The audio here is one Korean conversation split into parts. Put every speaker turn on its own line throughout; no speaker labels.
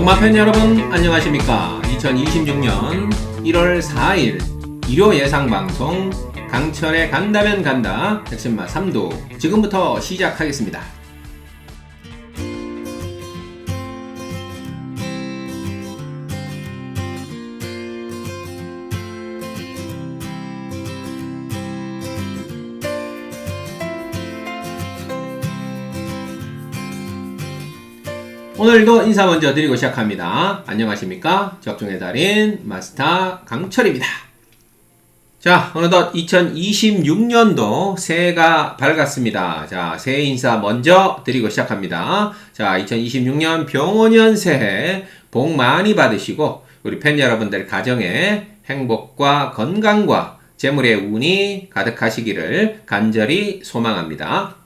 정마팬 여러분 안녕하십니까. 2026년 1월 4일 일요 예상방송 강철의 간다면 간다 핵심마 3도 지금부터 시작하겠습니다. 오늘도 인사 먼저 드리고 시작합니다. 안녕하십니까. 적중의 달인 마스터 강철입니다. 자, 어느덧 2026년도 새해가 밝았습니다. 자, 새해 인사 먼저 드리고 시작합니다. 자, 2026년 병원년 새해 복 많이 받으시고 우리 팬 여러분들 가정에 행복과 건강과 재물의 운이 가득하시기를 간절히 소망합니다.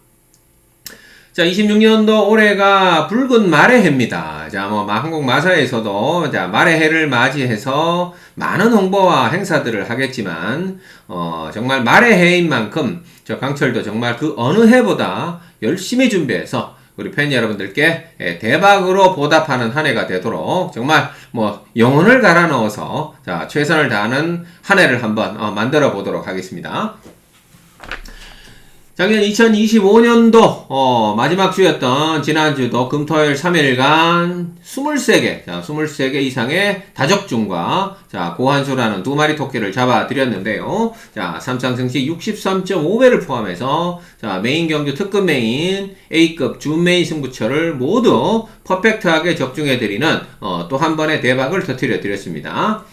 자, 26년도 올해가 붉은 말의 해입니다. 자, 한국 마사에서도 자, 말의 해를 맞이해서 많은 홍보와 행사들을 하겠지만, 정말 말의 해인 만큼 저 강철도 정말 그 어느 해보다 열심히 준비해서 우리 팬 여러분들께 대박으로 보답하는 한 해가 되도록 정말 영혼을 갈아 넣어서 자, 최선을 다하는 한 해를 한번 만들어 보도록 하겠습니다. 작년 2025년도 마지막 주였던 지난주도 금토일 3일간 23개, 자, 23개 이상의 다적중과 자, 고한수라는 두 마리 토끼를 잡아 드렸는데요. 자, 삼상승시 63.5배를 포함해서 자, 메인 경주 특급 메인 A급 준 메인 승부처를 모두 퍼펙트하게 적중해 드리는 또 한 번의 대박을 터뜨려 드렸습니다.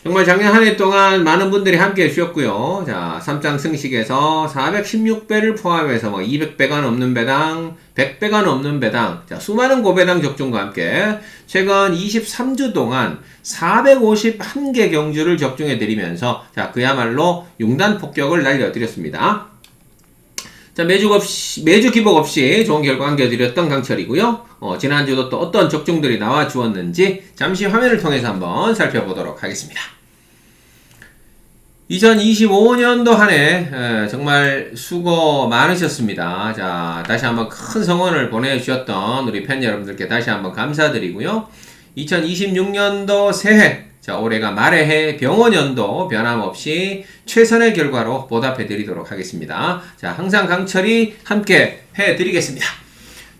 정말 작년 한 해 동안 많은 분들이 함께 해주셨고요. 자, 삼장 승식에서 416배를 포함해서 200배가 넘는 배당, 100배가 넘는 배당, 자, 수많은 고배당 적중과 함께 최근 23주 동안 451개 경주를 적중해드리면서 자, 그야말로 융단 폭격을 날려드렸습니다. 자, 매주 기복 없이 좋은 결과 안겨드렸던 강철이고요. 지난주도 또 어떤 적중들이 나와 주었는지 잠시 화면을 통해서 한번 살펴보도록 하겠습니다. 2025년도 한 해 정말 수고 많으셨습니다. 자, 다시 한번 큰 성원을 보내주셨던 우리 팬 여러분들께 다시 한번 감사드리고요. 2026년도 새해, 자, 올해가 말의 해 병원연도 변함없이 최선의 결과로 보답해 드리도록 하겠습니다. 자, 항상 강철이 함께 해 드리겠습니다.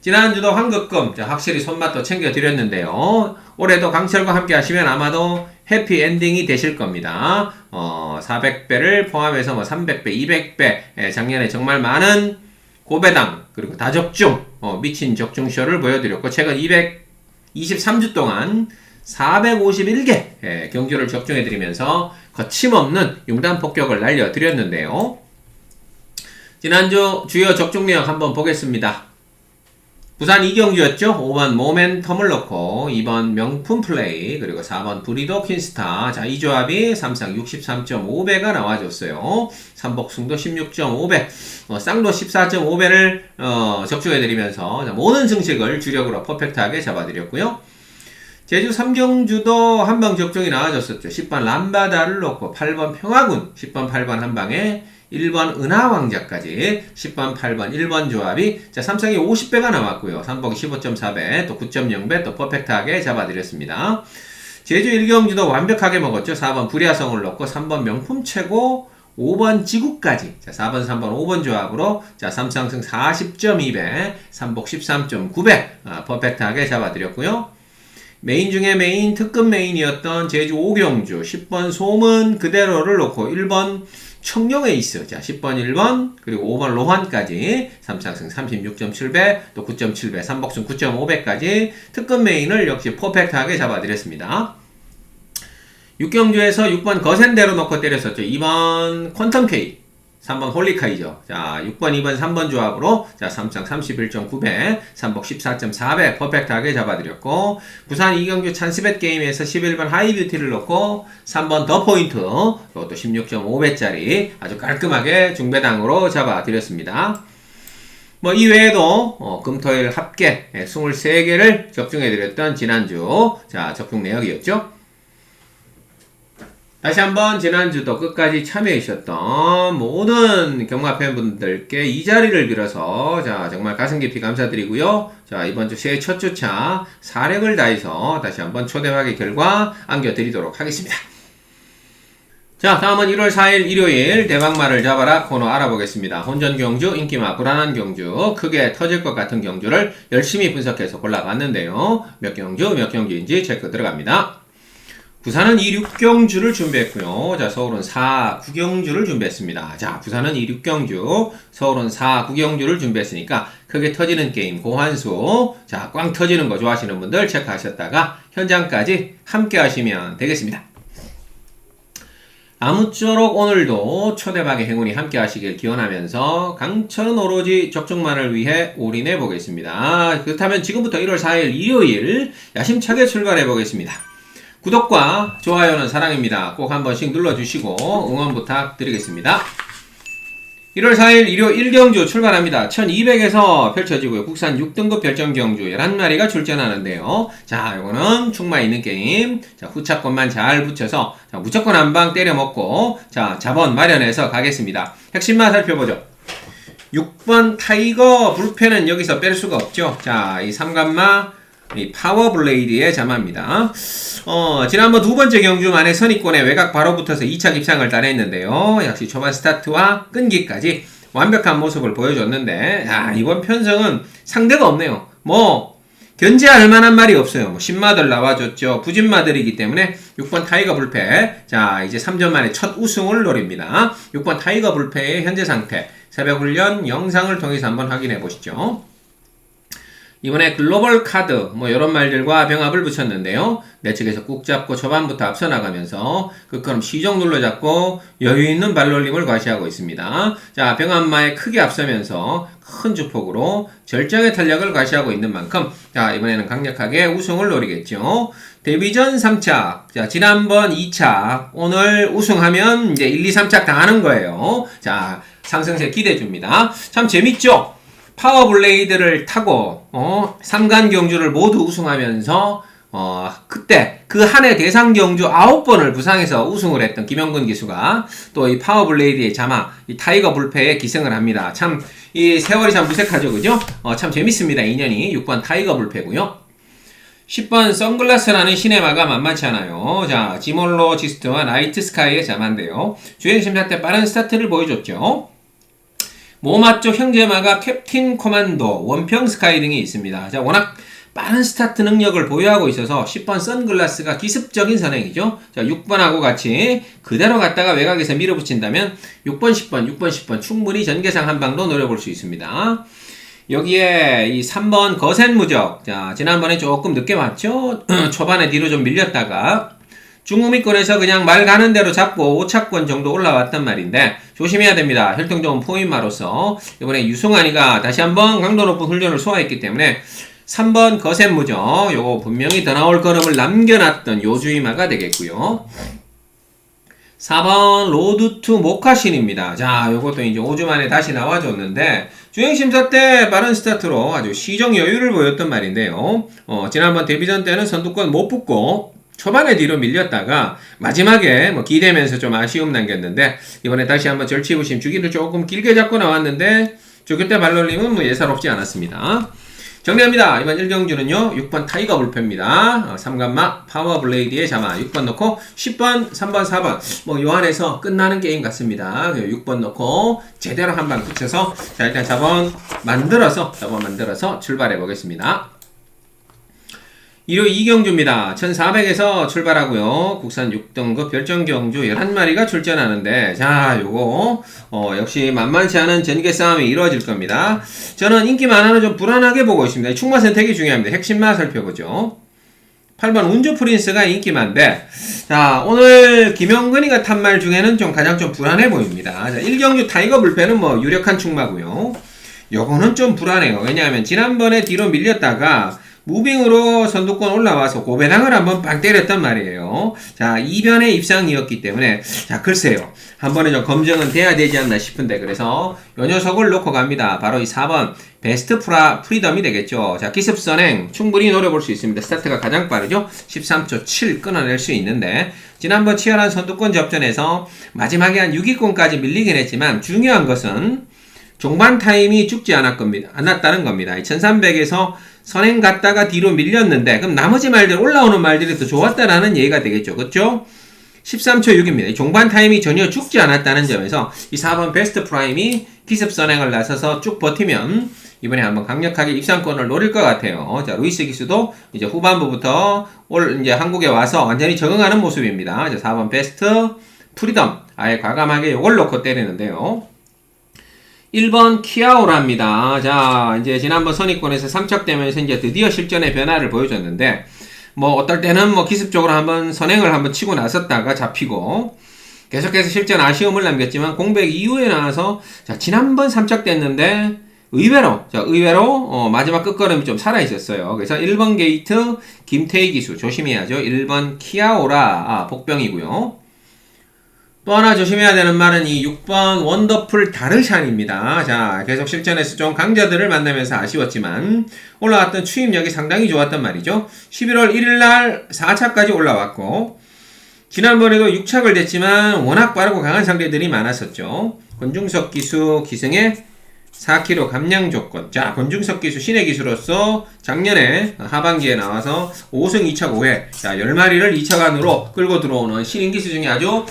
지난주도 황급금, 자, 확실히 손맛도 챙겨 드렸는데요. 올해도 강철과 함께 하시면 아마도 해피 엔딩이 되실 겁니다. 400배를 포함해서 300배, 200배, 작년에 정말 많은 고배당, 그리고 다적중, 미친 적중쇼를 보여드렸고, 최근 223주 동안 451개 경주를 적중해드리면서 거침없는 융단 폭격을 날려드렸는데요. 지난주 주요 적중 내역 한번 보겠습니다. 부산 2경주였죠. 5번 모멘텀을 넣고 2번 명품 플레이 그리고 4번 브리도 퀸스타. 자, 이 조합이 3상 63.5배가 나와줬어요. 삼복승도 16.5배, 쌍도 14.5배를 적중해드리면서 모든 승식을 주력으로 퍼펙트하게 잡아드렸고요. 제주 3경주도 한방 적중이 나와줬었죠. 10번 람바다를 놓고 8번 평화군, 10번 8번 한방에 1번 은하왕자까지 10번 8번 1번 조합이 자, 3상이 50배가 나왔고요. 3복이 15.4배 또 9.0배 또 퍼펙트하게 잡아드렸습니다. 제주 1경주도 완벽하게 먹었죠. 4번 불야성을 넣고 3번 명품 최고 5번 지구까지 자, 4번 3번 5번 조합으로 자, 3상승 40.2배 3복 13.9배 퍼펙트하게 잡아드렸고요. 메인 중에 메인 특급 메인이었던 제주 5경주 10번 소문 그대로를 놓고 1번 청룡에이스 자 10번 1번 그리고 5번 로환까지 3상승 36.7배 또 9.7배 3복승 9.5배까지 특급 메인을 역시 퍼펙트하게 잡아드렸습니다. 6경주에서 6번 거센대로 놓고 때렸었죠. 2번 퀀텀K 3번 홀리카이죠. 자, 6번, 2번, 3번 조합으로 자, 3상 31.9배, 3복 14.4배 퍼펙트하게 잡아드렸고 부산 2경주 찬스벳 게임에서 11번 하이뷰티를 놓고 3번 더 포인트 또 16.5배짜리 아주 깔끔하게 중배당으로 잡아드렸습니다. 이 외에도 금토일 합계 23개를 적중해드렸던 지난주 자, 적중 내역이었죠. 다시 한번 지난주도 끝까지 참여해주셨던 모든 경마 팬분들께 이 자리를 빌어서 자 정말 가슴 깊이 감사드리고요. 자 이번 주 새해 첫 주차 사력을 다해서 다시 한번 초대박의 결과 안겨드리도록 하겠습니다. 자 다음은 1월 4일 일요일 대박말을 잡아라 코너 알아보겠습니다. 혼전 경주, 인기마, 불안한 경주, 크게 터질 것 같은 경주를 열심히 분석해서 골라봤는데요. 몇 경주인지 체크 들어갑니다. 부산은 2,6경주를 준비했고요. 자, 서울은 4,9경주를 준비했습니다. 자, 부산은 2,6경주, 서울은 4,9경주를 준비했으니까 크게 터지는 게임 고환수. 자, 꽝 터지는 거 좋아하시는 분들 체크하셨다가 현장까지 함께 하시면 되겠습니다. 아무쪼록 오늘도 초대박의 행운이 함께 하시길 기원하면서 강철은 오로지 적중만을 위해 올인해 보겠습니다. 그렇다면 지금부터 1월 4일 일요일 야심차게 출발해 보겠습니다. 구독과 좋아요는 사랑입니다. 꼭 한 번씩 눌러주시고 응원 부탁드리겠습니다. 1월 4일 일요 1경주 출발합니다. 1200에서 펼쳐지고요. 국산 6등급 별정경주 11마리가 출전하는데요. 자, 요거는 충마 있는 게임. 자, 후차권만 잘 붙여서 자, 무조건 한방 때려먹고 자, 자본 마련해서 가겠습니다. 핵심만 살펴보죠. 6번 타이거 불펜은 여기서 뺄 수가 없죠. 자, 이 삼간마 이 파워블레이드의 자마입니다. 지난번 두 번째 경주 만에 선입권에 외곽 바로 붙어서 2차 입상을 따냈는데요. 역시 초반 스타트와 끈기까지 완벽한 모습을 보여줬는데, 이번 편성은 상대가 없네요. 견제할 만한 말이 없어요. 신마들 나와줬죠. 부진마들이기 때문에 6번 타이거 불패. 자, 이제 3전 만에 첫 우승을 노립니다. 6번 타이거 불패의 현재 상태. 새벽 훈련 영상을 통해서 한번 확인해 보시죠. 이번에 글로벌 카드 이런 말들과 병합을 붙였는데요. 내측에서 꾹 잡고 초반부터 앞서 나가면서 그처럼 시정 눌러잡고 여유있는 발놀림을 과시하고 있습니다. 자, 병합마에 크게 앞서면서 큰 주폭으로 절정의 탄력을 과시하고 있는 만큼 자, 이번에는 강력하게 우승을 노리겠죠. 데뷔전 3착, 자, 지난번 2착, 오늘 우승하면 이제 1, 2, 3착 다 하는 거예요. 자, 상승세 기대해줍니다. 참 재밌죠? 파워블레이드를 타고 3간 경주를 모두 우승하면서 그때 그 한 해 대상 경주 9번을 부상해서 우승을 했던 김영근 기수가 또 이 파워블레이드의 자마 이 타이거 불패에 기승을 합니다. 참 이 세월이 참 무색하죠, 그죠? 참 재밌습니다. 인연이 6번 타이거 불패고요. 10번 선글라스라는 시네마가 만만치 않아요. 자, 지몰로 지스트와 나이트 스카이의 자마인데요. 주행 심사 때 빠른 스타트를 보여줬죠. 모마 쪽 형제마가 캡틴 코만도, 원평 스카이 등이 있습니다. 자, 워낙 빠른 스타트 능력을 보유하고 있어서 10번 선글라스가 기습적인 선행이죠. 자, 6번하고 같이 그대로 갔다가 외곽에서 밀어붙인다면 6번, 10번 충분히 전개상 한 방도 노려볼 수 있습니다. 여기에 이 3번 거센무적. 자, 지난번에 조금 늦게 왔죠? 초반에 뒤로 좀 밀렸다가 중후미권에서 그냥 말 가는 대로 잡고 5차권 정도 올라왔단 말인데 조심해야 됩니다. 혈통 좋은 포인마로서 이번에 유승환이가 다시 한번 강도 높은 훈련을 소화했기 때문에 3번 거센무적 요거 분명히 더 나올 걸음을 남겨놨던 요주이마가 되겠고요. 4번 로드투 모카신입니다. 자, 요것도 이제 5주 만에 다시 나와줬는데 주행심사 때 빠른 스타트로 아주 시정 여유를 보였던 말인데요. 지난번 데뷔전 때는 선두권 못 붙고 초반에 뒤로 밀렸다가 마지막에 기대면서 좀 아쉬움 남겼는데 이번에 다시 한번 절치부심 주기를 조금 길게 잡고 나왔는데 그때 발놀림은 예사롭지 않았습니다. 정리합니다. 이번 1경주는요 6번 타이거 불패입니다. 3간마 파워블레이드의 자마 6번 넣고 10번 3번 4번 요 안에서 끝나는 게임 같습니다. 6번 넣고 제대로 한 방 붙여서 자 일단 자본 만들어서 출발해 보겠습니다. 일요 2경주입니다. 1400에서 출발하고요. 국산 6등급 별정경주 11마리가 출전하는데 자 요거 역시 만만치 않은 전개 싸움이 이루어질 겁니다. 저는 인기 많아는 좀 불안하게 보고 있습니다. 충마 선택이 중요합니다. 핵심만 살펴보죠. 8번 운주 프린스가 인기만데 자 오늘 김영근이가 탄 말 중에는 가장 좀 불안해 보입니다. 자, 1경주 타이거 불패는 유력한 충마고요. 요거는 좀 불안해요. 왜냐하면 지난번에 뒤로 밀렸다가 무빙으로 선두권 올라와서 고배당을 한번 빵 때렸단 말이에요. 자, 이변의 입상이었기 때문에, 자, 글쎄요. 한 번에 좀 검증은 돼야 되지 않나 싶은데, 그래서 요 녀석을 놓고 갑니다. 바로 이 4번, 베스트 프리덤이 되겠죠. 자, 기습 선행 충분히 노려볼 수 있습니다. 스타트가 가장 빠르죠. 13초 7 끊어낼 수 있는데, 지난번 치열한 선두권 접전에서 마지막에 한 6위권까지 밀리긴 했지만, 중요한 것은 종반 타임이 죽지 않았다는 겁니다. 1300에서 선행 갔다가 뒤로 밀렸는데, 그럼 나머지 말들, 올라오는 말들이 더 좋았다라는 얘기가 되겠죠. 그쵸? 13초 6입니다. 종반 타임이 전혀 죽지 않았다는 점에서 이 4번 베스트 프라임이 기습 선행을 나서서 쭉 버티면 이번에 한번 강력하게 입상권을 노릴 것 같아요. 자, 루이스 기수도 이제 후반부부터 이제 한국에 와서 완전히 적응하는 모습입니다. 자, 4번 베스트 프리덤. 아예 과감하게 요걸 놓고 때리는데요. 1번 키아오라입니다. 자, 이제 지난번 선입권에서 3착되면서 이제 드디어 실전의 변화를 보여줬는데, 뭐 어떨 때는 뭐 기습적으로 한번 선행을 한번 치고 나섰다가 잡히고, 계속해서 실전 아쉬움을 남겼지만 공백 이후에 나와서, 자, 지난번 3착됐는데 의외로 마지막 끝걸음이 좀 살아있었어요. 그래서 1번 게이트 김태희 기수 조심해야죠. 1번 키아오라 복병이고요. 또 하나 조심해야 되는 말은 이 6번 원더풀 다르샨입니다. 자, 계속 실전에서 좀 강자들을 만나면서 아쉬웠지만 올라왔던 추임력이 상당히 좋았단 말이죠. 11월 1일날 4차까지 올라왔고, 지난번에도 6착을 됐지만 워낙 빠르고 강한 상대들이 많았었죠. 권중석 기수 기승의 4kg 감량 조건. 자, 권중석 기수 신의 기수로서 작년에 하반기에 나와서 5승 2차 5회. 자, 10마리를 2차간으로 끌고 들어오는 신인 기수 중에 아주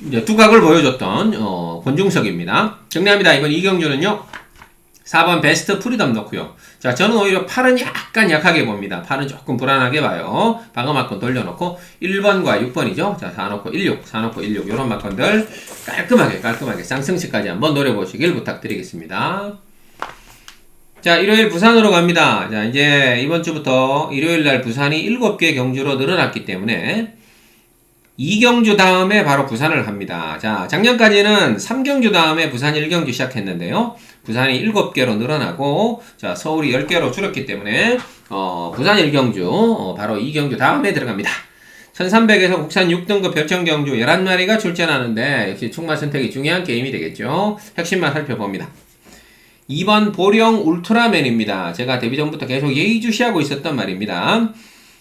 이제 두각을 보여줬던 권중석입니다. 정리합니다. 이번 이경주는요. 4번 베스트 프리덤 넣고요. 자, 저는 오히려 8은 약간 약하게 봅니다. 8은 조금 불안하게 봐요. 방어 막건 돌려놓고 1번과 6번이죠. 자, 4 놓고 16, 4 놓고 16 이런 막건들 깔끔하게 쌍승치까지 한번 노려보시길 부탁드리겠습니다. 자, 일요일 부산으로 갑니다. 자, 이제 이번 주부터 일요일날 부산이 7개 경주로 늘어났기 때문에 2경주 다음에 바로 부산을 갑니다. 자, 작년까지는 3경주 다음에 부산 1경주 시작했는데요. 부산이 7개로 늘어나고, 자, 서울이 10개로 줄었기 때문에, 부산 1경주, 바로 2경주 다음에 들어갑니다. 1300에서 국산 6등급 별청경주 11마리가 출전하는데, 역시 충마 선택이 중요한 게임이 되겠죠. 핵심만 살펴봅니다. 2번 보령 울트라맨입니다. 제가 데뷔 전부터 계속 예의주시하고 있었던 말입니다.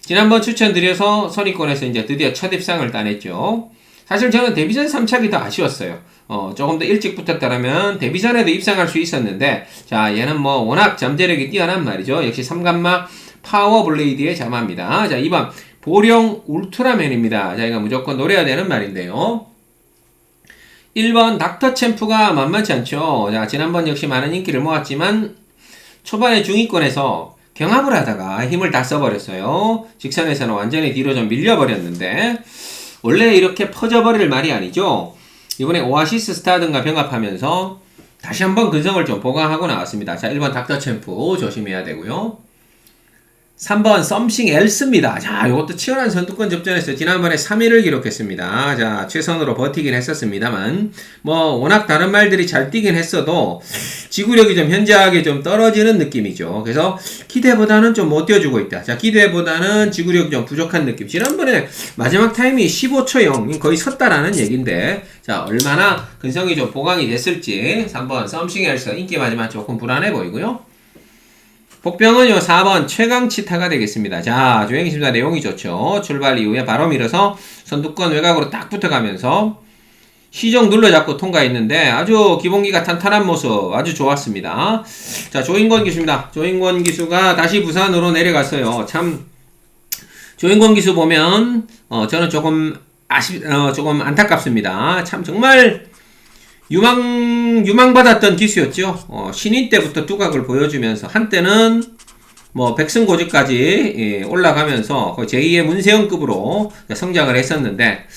지난번 추천드려서 선입권에서 이제 드디어 첫 입상을 따냈죠. 사실 저는 데뷔전 3착이 더 아쉬웠어요. 조금 더 일찍 붙었다라면 데뷔전에도 입상할 수 있었는데, 자, 얘는 뭐 워낙 잠재력이 뛰어난 말이죠. 역시 3감마 파워블레이드의 자마입니다. 자, 2번 보령 울트라맨입니다. 자, 이거 무조건 노려야 되는 말인데요. 1번 닥터 챔프가 만만치 않죠. 자, 지난번 역시 많은 인기를 모았지만 초반에 중위권에서 경합을 하다가 힘을 다 써버렸어요. 직선에서는 완전히 뒤로 좀 밀려버렸는데, 원래 이렇게 퍼져버릴 말이 아니죠. 이번에 오아시스 스타든가 병합하면서 다시 한번 근성을 좀 보강하고 나왔습니다. 자, 1번 닥터 챔프 조심해야 되고요. 3번 썸씽 엘스입니다. 자, 이것도 치열한 선두권 접전에서 지난번에 3위를 기록했습니다. 자, 최선으로 버티긴 했었습니다만, 뭐 워낙 다른 말들이 잘 뛰긴 했어도 지구력이 좀 현저하게 좀 떨어지는 느낌이죠. 그래서 기대보다는 좀 못 뛰어주고 있다. 자, 기대보다는 지구력이 좀 부족한 느낌. 지난번에 마지막 타임이 15초 0, 거의 섰다라는 얘기인데, 자, 얼마나 근성이 좀 보강이 됐을지 3번 썸씽 엘스 인기 마지막 조금 불안해 보이고요. 복병은요, 4번 최강치타가 되겠습니다. 자, 조행심사 내용이 좋죠. 출발 이후에 바로 밀어서 선두권 외곽으로 딱 붙어가면서 시종 눌러잡고 통과했는데 아주 기본기가 탄탄한 모습 아주 좋았습니다. 자, 조인권 기수입니다. 조인권 기수가 다시 부산으로 내려갔어요. 참, 조인권 기수 보면, 저는 조금 조금 안타깝습니다. 참, 정말, 유망받았던 기수였죠. 신인 때부터 두각을 보여주면서 한때는 뭐 백승고지까지 올라가면서 거의 제2의 문세영급으로 성장을 했었는데,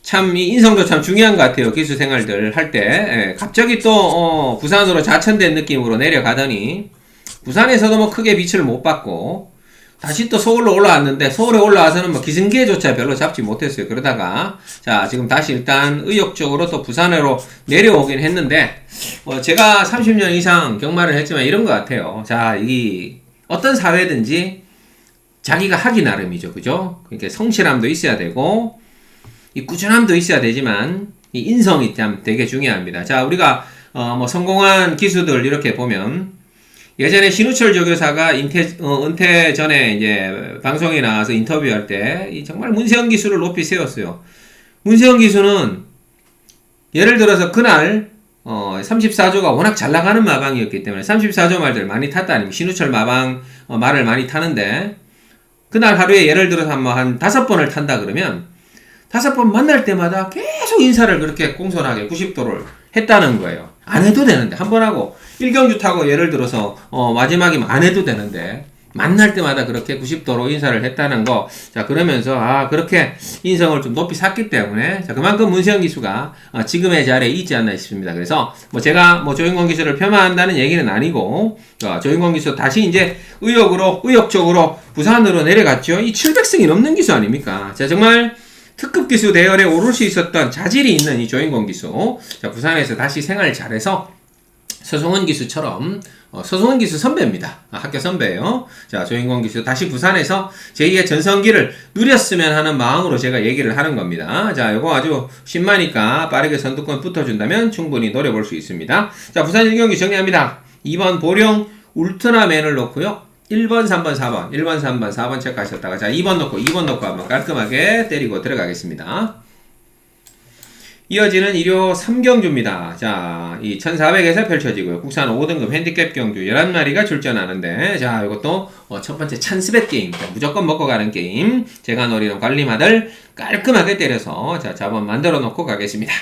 참 이 인성도 참 중요한 것 같아요. 기수 생활들 할 때 갑자기 또 부산으로 자천된 느낌으로 내려가더니 부산에서도 뭐 크게 빛을 못 받고 다시 또 서울로 올라왔는데, 서울에 올라와서는 뭐 기승기조차 별로 잡지 못했어요. 그러다가 자, 지금 다시 일단 의욕적으로 또 부산으로 내려오긴 했는데, 제가 30년 이상 경마를 했지만 이런 것 같아요. 자, 이 어떤 사회든지 자기가 하기 나름이죠. 그죠? 그러니까 성실함도 있어야 되고, 이 꾸준함도 있어야 되지만, 이 인성이 참 되게 중요합니다. 자, 우리가, 뭐, 성공한 기수들 이렇게 보면, 예전에 신우철 조교사가 은퇴 전에 이제 방송에 나와서 인터뷰할 때, 이 정말 문세영 기수를 높이 세웠어요. 문세영 기수는, 예를 들어서 그날, 34조가 워낙 잘 나가는 마방이었기 때문에 34조 말들 많이 탔다 아니면 신우철 마방 말을 많이 타는데 그날 하루에 예를 들어서 한 5번을 탄다 그러면 5번 만날 때마다 계속 인사를 그렇게 공손하게 90도를 했다는 거예요. 안 해도 되는데 한 번 하고 1경주 타고 예를 들어서 마지막이면 안 해도 되는데 만날 때마다 그렇게 90도로 인사를 했다는 거. 자, 그러면서, 그렇게 인성을 좀 높이 샀기 때문에, 자, 그만큼 문세영 기수가, 지금의 자리에 있지 않나 싶습니다. 그래서, 제가 조인권 기수를 폄하한다는 얘기는 아니고, 조인권 기수 다시 이제 의욕적으로 부산으로 내려갔죠. 이 700승이 넘는 기수 아닙니까? 자, 정말, 특급 기수 대열에 오를 수 있었던 자질이 있는 이 조인권 기수. 자, 부산에서 다시 생활 잘해서, 서승원 기수처럼 서승원 기수 선배입니다. 학교 선배예요. 자, 조인권 기수 다시 부산에서 제2의 전성기를 누렸으면 하는 마음으로 제가 얘기를 하는 겁니다. 자, 이거 아주 신마니까 빠르게 선두권 붙어준다면 충분히 노려볼 수 있습니다. 자, 부산 1경기 정리합니다. 2번 보령 울트라맨을 놓고요. 1번, 3번, 4번, 1번, 3번, 4번 체크하셨다가 자, 2번 놓고 한번 깔끔하게 때리고 들어가겠습니다. 이어지는 일요 3경주입니다. 자, 이 1400에서 펼쳐지고요. 국산 5등급 핸디캡 경주 11마리가 출전하는데, 자, 이것도 첫 번째 찬스벳 게임. 자, 무조건 먹고 가는 게임. 제가 노리는 관리마들 깔끔하게 때려서, 자, 자본 만들어 놓고 가겠습니다.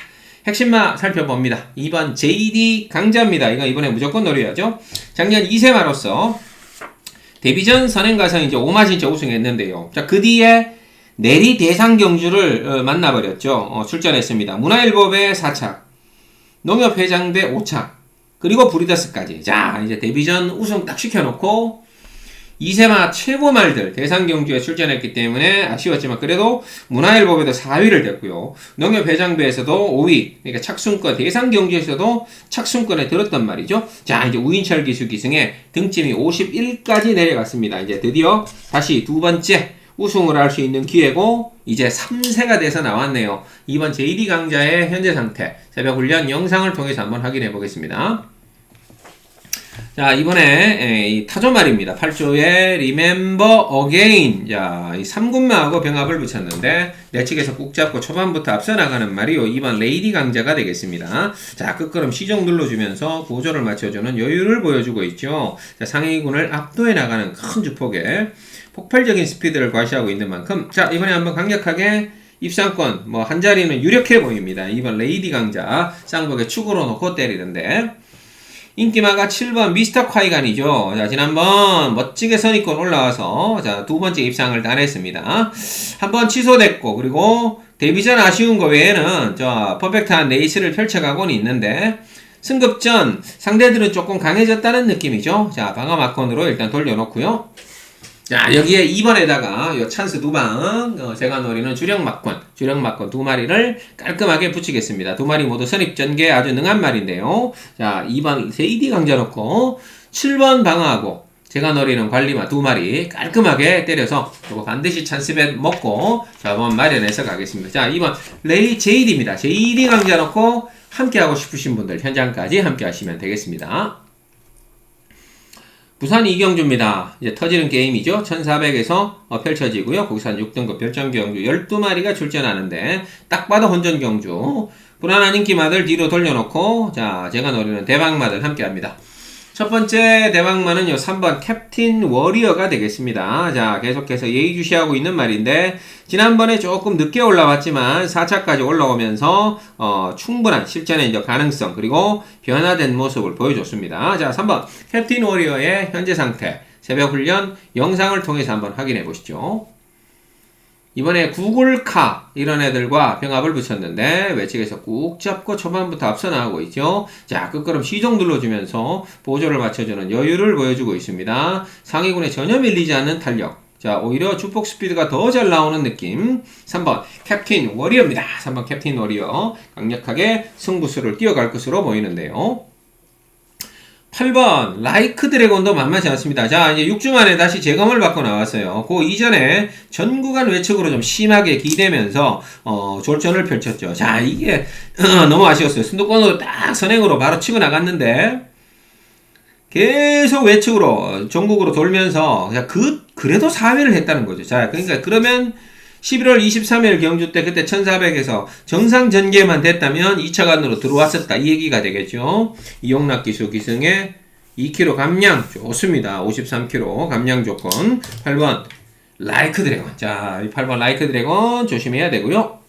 핵심마 살펴봅니다. 2번 JD 강자입니다. 이거 이번에 무조건 노려야죠. 작년 2세마로서 데뷔전 선행가서 이제 5마진짜 우승했는데요. 자, 그 뒤에 내리 대상 경주를 만나버렸죠. 출전했습니다. 문화일보배 4착, 농협회장배 5착, 그리고 브리더스까지. 자, 이제 데뷔전 우승 딱 시켜놓고 2세마 최고 말들 대상 경주에 출전했기 때문에 아쉬웠지만 그래도 문화일보배도 4위를 됐고요. 농협회장배에서도 5위, 그러니까 착순권 대상 경주에서도 착순권에 들었단 말이죠. 자, 이제 우인철 기수 기승에 등짐이 51까지 내려갔습니다. 이제 드디어 다시 두 번째 우승을 할 수 있는 기회고 이제 3세가 돼서 나왔네요. 이번 JD 강자의 현재 상태 새벽 훈련 영상을 통해서 한번 확인해 보겠습니다. 자, 이번에 이 타조말입니다. 8조의 Remember Again. 자, 이 3군마하고 병합을 붙였는데 내측에서 꾹 잡고 초반부터 앞서 나가는 말이요. 2번 레이디 강자가 되겠습니다. 자, 끝걸음 시종 눌러주면서 고조를 맞춰주는 여유를 보여주고 있죠. 자, 상위군을 압도해 나가는 큰 주폭에 폭발적인 스피드를 과시하고 있는 만큼 자, 이번에 한번 강력하게 입상권 한 자리는 유력해 보입니다. 2번 레이디 강자 쌍벽에 축으로 놓고 때리는데 인기마가 7번 미스터 콰이간이죠. 자, 지난번 멋지게 선입권 올라와서 자, 두 번째 입상을 따냈습니다. 한번 취소됐고 그리고 데뷔전 아쉬운 거 외에는 퍼펙트한 레이스를 펼쳐가고는 있는데 승급전 상대들은 조금 강해졌다는 느낌이죠. 자, 방어 마건으로 일단 돌려놓고요. 자, 여기에 2번에다가 요 찬스 두 방, 제가 노리는 주력 막권 두 마리를 깔끔하게 붙이겠습니다. 두 마리 모두 선입전개 아주 능한 말인데요. 자, 2번 JD 강자 놓고 7번 방어하고 제가 노리는 관리마 두 마리 깔끔하게 때려서 이거 반드시 찬스벳 먹고 자본 마련해서 가겠습니다. 자, 2번 JD입니다. JD 강자 놓고 함께 하고 싶으신 분들 현장까지 함께 하시면 되겠습니다. 부산 2경주입니다. 이제 터지는 게임이죠. 1400에서 펼쳐지고요. 국산 6등급 별정경주 12마리가 출전하는데 딱 봐도 혼전경주. 불안한 인기마들 뒤로 돌려놓고 자, 제가 노리는 대박마들 함께합니다. 첫 번째 대박마는요 3번 캡틴 워리어가 되겠습니다. 자, 계속해서 예의주시하고 있는 말인데 지난번에 조금 늦게 올라왔지만 4차까지 올라오면서 충분한 실전의 이제 가능성 그리고 변화된 모습을 보여줬습니다. 자, 3번 캡틴 워리어의 현재 상태 새벽 훈련 영상을 통해서 한번 확인해 보시죠. 이번에 구글카 이런 애들과 병합을 붙였는데 외측에서 꾹 잡고 초반부터 앞서 나가고 있죠. 자, 끝걸음 시종 눌러주면서 보조를 맞춰주는 여유를 보여주고 있습니다. 상위군에 전혀 밀리지 않는 탄력. 자, 오히려 주폭 스피드가 더 잘 나오는 느낌. 3번 캡틴 워리어입니다. 3번 캡틴 워리어 강력하게 승부수를 띄어갈 것으로 보이는데요. 8번 라이크 드래곤도 만만치 않습니다. 자, 이제 6주 만에 다시 재검을 받고 나왔어요. 그 이전에 전 구간 외측으로 좀 심하게 기대면서 졸전을 펼쳤죠. 자, 이게 너무 아쉬웠어요. 순도권으로 딱 선행으로 바로 치고 나갔는데 계속 외측으로 전국으로 돌면서 그래도 4위를 했다는 거죠. 자, 그러니까 그러면 11월 23일 경주 때 그때 1400에서 정상 전개만 됐다면 2차관으로 들어왔었다. 이 얘기가 되겠죠. 이용락 기수 기승의 2kg 감량 좋습니다. 53kg 감량 조건. 8번 라이크 드래곤. 자, 8번 라이크 드래곤 조심해야 되고요.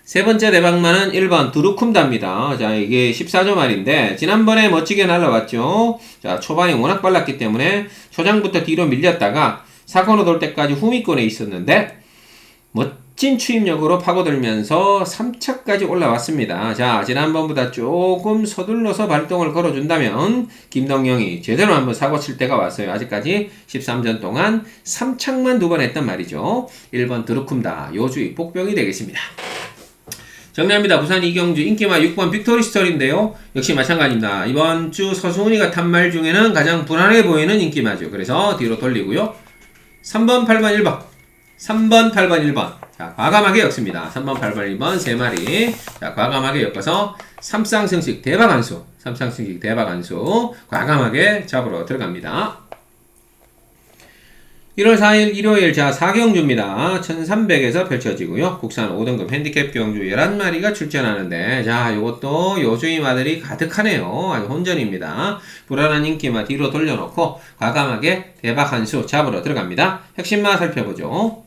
세 번째 대박만은 1번 두루쿰다입니다. 자, 이게 14조 말인데 지난번에 멋지게 날라왔죠. 자, 초반이 워낙 빨랐기 때문에 초장부터 뒤로 밀렸다가 사건으로 돌 때까지 후미권에 있었는데 멋진 추임력으로 파고들면서 3차까지 올라왔습니다. 자, 지난번보다 조금 서둘러서 발동을 걸어준다면 김동영이 제대로 한번 사고 칠 때가 왔어요. 아직까지 13전 동안 3착만 2번 했단 말이죠. 1번 드루쿰다. 요주의 복병이 되겠습니다. 정리합니다. 부산 이경주 인기마 6번 빅토리 스토리인데요. 역시 마찬가지입니다. 이번 주 서승훈이가 탄 말 중에는 가장 불안해 보이는 인기마죠. 그래서 뒤로 돌리고요. 3번, 8번, 1번. 3번, 8번, 1번. 자, 과감하게 엮습니다. 3번, 8번, 1번 3마리. 자, 과감하게 엮어서 삼쌍승식 대박 한수. 삼쌍승식 대박 한수. 과감하게 잡으러 들어갑니다. 1월 4일 일요일 자 4경주입니다. 1300에서 펼쳐지고요. 국산 5등급 핸디캡 경주 11마리가 출전하는데 자 요것도 요주임마들이 가득하네요. 아주 혼전입니다. 불안한 인기마 뒤로 돌려놓고 과감하게 대박 한 수 잡으러 들어갑니다. 핵심마 살펴보죠.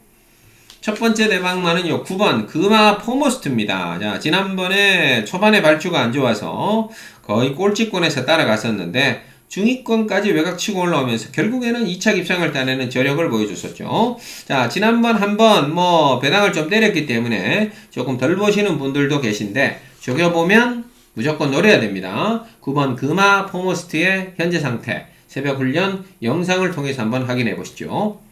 첫 번째 대박마는요 9번 금화 포머스트입니다. 자 지난번에 초반에 발주가 안 좋아서 거의 꼴찌권에서 따라갔었는데 중위권까지 외곽치고 올라오면서 결국에는 2차 입상을 따내는 저력을 보여줬었죠. 자, 지난번 한번 배당을 좀 때렸기 때문에 조금 덜 보시는 분들도 계신데 저겨보면 무조건 노려야 됩니다. 9번 금화 포머스트의 현재 상태 새벽 훈련 영상을 통해서 한번 확인해 보시죠.